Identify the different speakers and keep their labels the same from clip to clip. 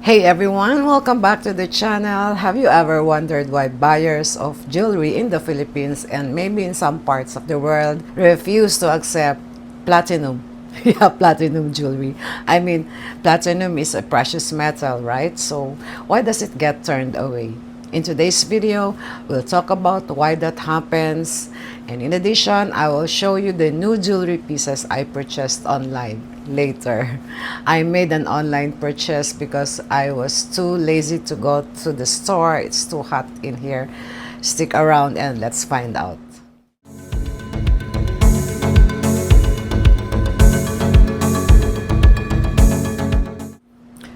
Speaker 1: Hey everyone, welcome back to the channel. Have you ever wondered why buyers of jewelry in the Philippines and maybe in some parts of the world refuse to accept platinum? Yeah, platinum jewelry. I mean, platinum is a precious metal, right? So why does it get turned away? In today's video, we'll talk about why that happens. And in addition, I will show you the new jewelry pieces I purchased online later. I made an online purchase because I was too lazy to go to the store. It's too hot in here. Stick around and let's find out.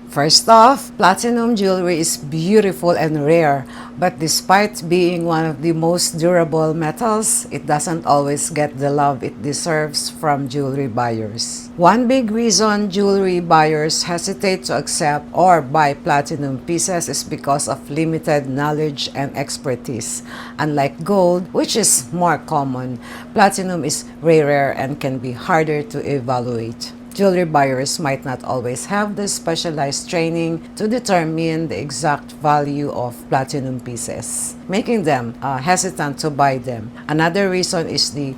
Speaker 1: First off, platinum jewelry is beautiful and rare, but despite being one of the most durable metals, it doesn't always get the love it deserves from jewelry buyers. One big reason jewelry buyers hesitate to accept or buy platinum pieces is because of limited knowledge and expertise. Unlike gold, which is more common, platinum is rarer and can be harder to evaluate. Jewelry buyers might not always have the specialized training to determine the exact value of platinum pieces, making them hesitant to buy them. Another reason is the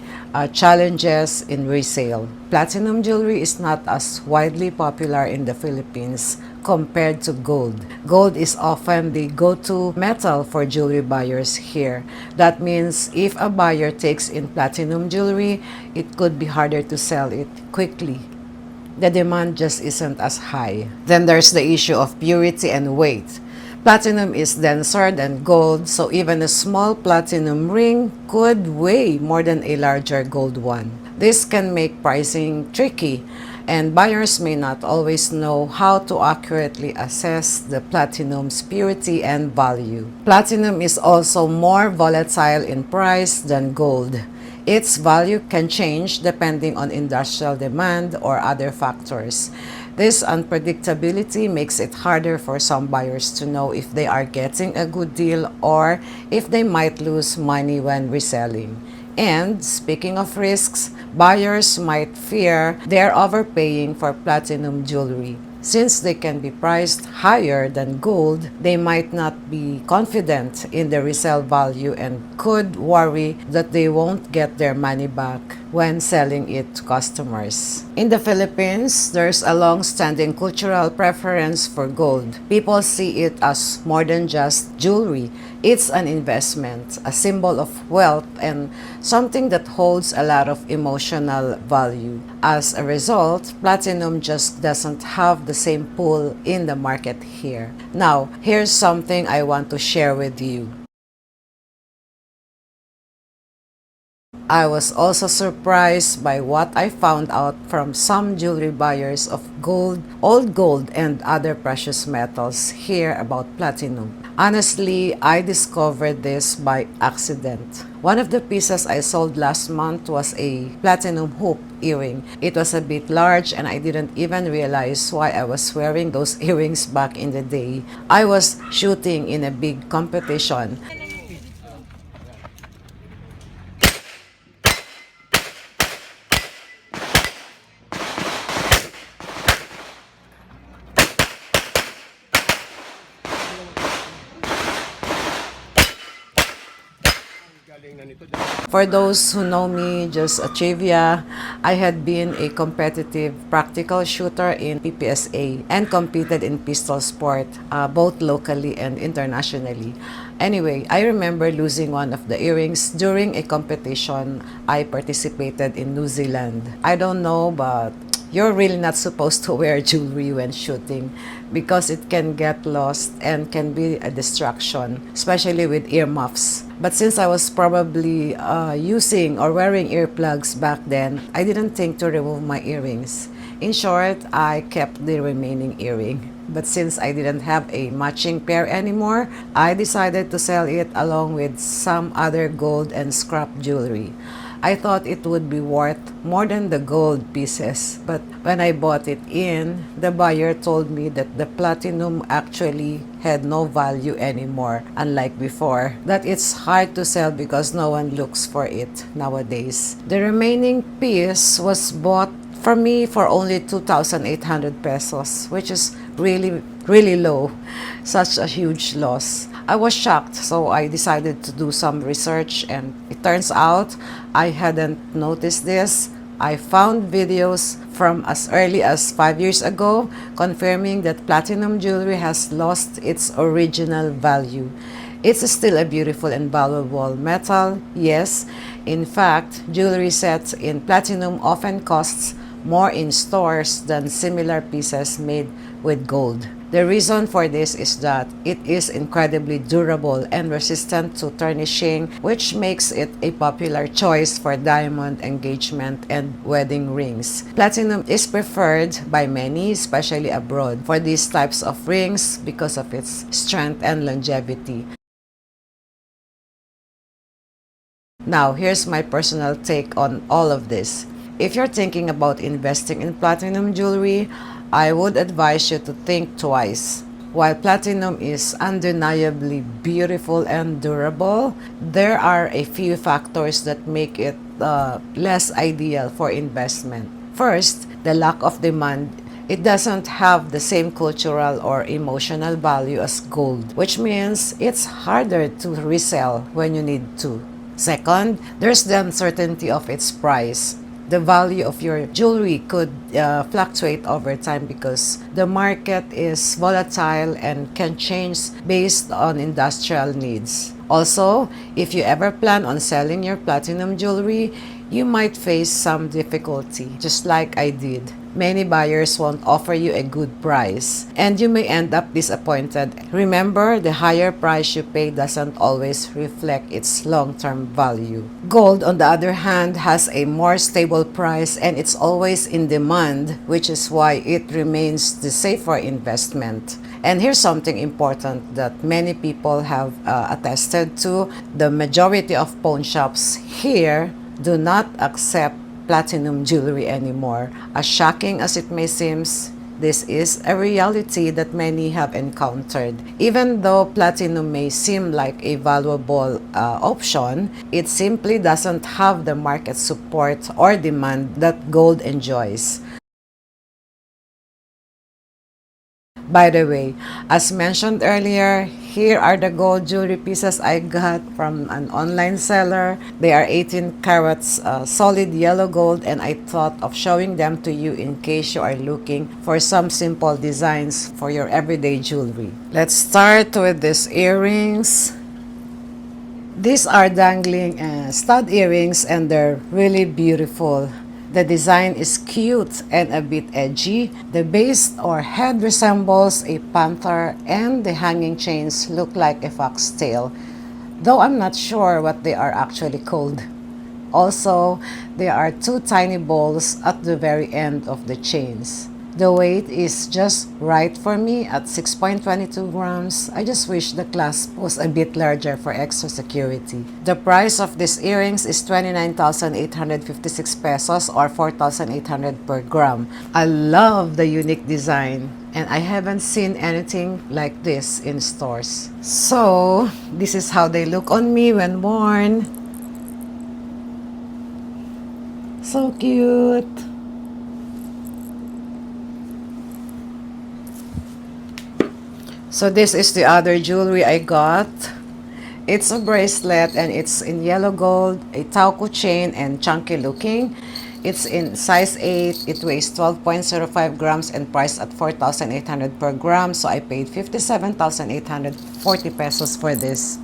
Speaker 1: challenges in resale. Platinum jewelry is not as widely popular in the Philippines compared to gold. Gold is often the go-to metal for jewelry buyers here. That means if a buyer takes in platinum jewelry, it could be harder to sell it quickly. The demand just isn't as high. Then there's the issue of purity and weight. Platinum is denser than gold, so even a small platinum ring could weigh more than a larger gold one. This can make pricing tricky, and buyers may not always know how to accurately assess the platinum's purity and value. Platinum is also more volatile in price than gold. Its value can change depending on industrial demand or other factors. This unpredictability makes it harder for some buyers to know if they are getting a good deal or if they might lose money when reselling. And speaking of risks, buyers might fear they're overpaying for platinum jewelry. Since they can be priced higher than gold, they might not be confident in the resale value and could worry that they won't get their money back when selling it to customers. In the Philippines, there's a long-standing cultural preference for gold. People see it as more than just jewelry. It's an investment, a symbol of wealth, and something that holds a lot of emotional value. As a result, platinum just doesn't have the same pull in the market here. Now, here's something I want to share with you. I was also surprised by what I found out from some jewelry buyers of gold, old gold, and other precious metals here about platinum. Honestly, I discovered this by accident. One of the pieces I sold last month was a platinum hoop earring. It was a bit large and I didn't even realize why I was wearing those earrings back in the day. I was shooting in a big competition. For those who know me, just a trivia, I had been a competitive practical shooter in PPSA and competed in pistol sport, both locally and internationally. Anyway, I remember losing one of the earrings during a competition I participated in New Zealand. I don't know, but you're really not supposed to wear jewelry when shooting because it can get lost and can be a distraction, especially with earmuffs. But since I was probably using or wearing earplugs back then, I didn't think to remove my earrings. In short, I kept the remaining earring. But since I didn't have a matching pair anymore, I decided to sell it along with some other gold and scrap jewelry. I thought it would be worth more than the gold pieces, but when I bought it in, the buyer told me that the platinum actually had no value anymore, unlike before, that it's hard to sell because no one looks for it nowadays. The remaining piece was bought from me for only 2,800 pesos, which is really low. Such a huge loss. I was shocked, so I decided to do some research, and it turns out I hadn't noticed this. I found videos from as early as 5 years ago confirming that platinum jewelry has lost its original value. It's still a beautiful and valuable metal, yes. In fact, jewelry sets in platinum often costs more in stores than similar pieces made with gold. The reason for this is that it is incredibly durable and resistant to tarnishing, which makes it a popular choice for diamond engagement and wedding rings. Platinum is preferred by many, especially abroad, for these types of rings because of its strength and longevity. Now, here's my personal take on all of this. If you're thinking about investing in platinum jewelry, I would advise you to think twice. While platinum is undeniably beautiful and durable, there are a few factors that make it less ideal for investment. First, the lack of demand. It doesn't have the same cultural or emotional value as gold, which means it's harder to resell when you need to. Second, there's the uncertainty of its price. The value of your jewelry could fluctuate over time because the market is volatile and can change based on industrial needs. Also, if you ever plan on selling your platinum jewelry, you might face some difficulty, just like I did. Many buyers won't offer you a good price, and you may end up disappointed. Remember, the higher price you pay doesn't always reflect its long-term value. Gold, on the other hand, has a more stable price and it's always in demand, which is why it remains the safer investment. And here's something important that many people have attested to. The majority of pawn shops here do not accept platinum jewelry anymore. As shocking as it may seem, this is a reality that many have encountered. Even though platinum may seem like a valuable option, it simply doesn't have the market support or demand that gold enjoys. By the way, as mentioned earlier, here are the gold jewelry pieces I got from an online seller. They are 18 carats solid yellow gold, and I thought of showing them to you in case you are looking for some simple designs for your everyday jewelry. Let's start with these earrings. These are dangling stud earrings and they're really beautiful. The design is cute and a bit edgy. The base or head resembles a panther and the hanging chains look like a foxtail, though I'm not sure what they are actually called. Also, there are two tiny balls at the very end of the chains. The weight is just right for me at 6.22 grams. I just wish the clasp was a bit larger for extra security. The price of these earrings is 29,856 pesos or 4,800 per gram. I love the unique design, and I haven't seen anything like this in stores. So, this is how they look on me when worn. So cute! So this is the other jewelry I got. It's a bracelet and it's in yellow gold, a tauco chain and chunky looking. It's in size 8, it weighs 12.05 grams and priced at 4,800 per gram. So I paid 57,840 pesos for this.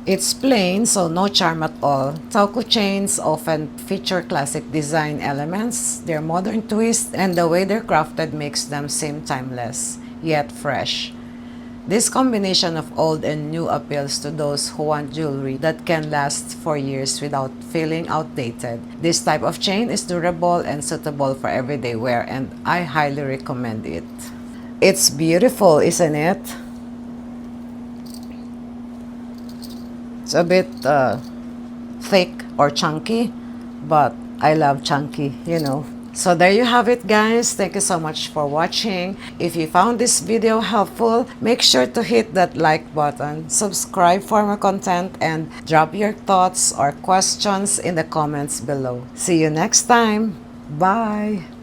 Speaker 1: It's plain, so no charm at all. Tauco chains often feature classic design elements, their modern twist, and the way they're crafted makes them seem timeless, yet fresh. This combination of old and new appeals to those who want jewelry that can last for years without feeling outdated. This type of chain is durable and suitable for everyday wear, and I highly recommend it. It's beautiful, isn't it? It's a bit thick or chunky, but I love chunky, you know. So there you have it, guys. Thank you so much for watching. If you found this video helpful, make sure to hit that like button, subscribe for more content, and drop your thoughts or questions in the comments below. See you next time. Bye!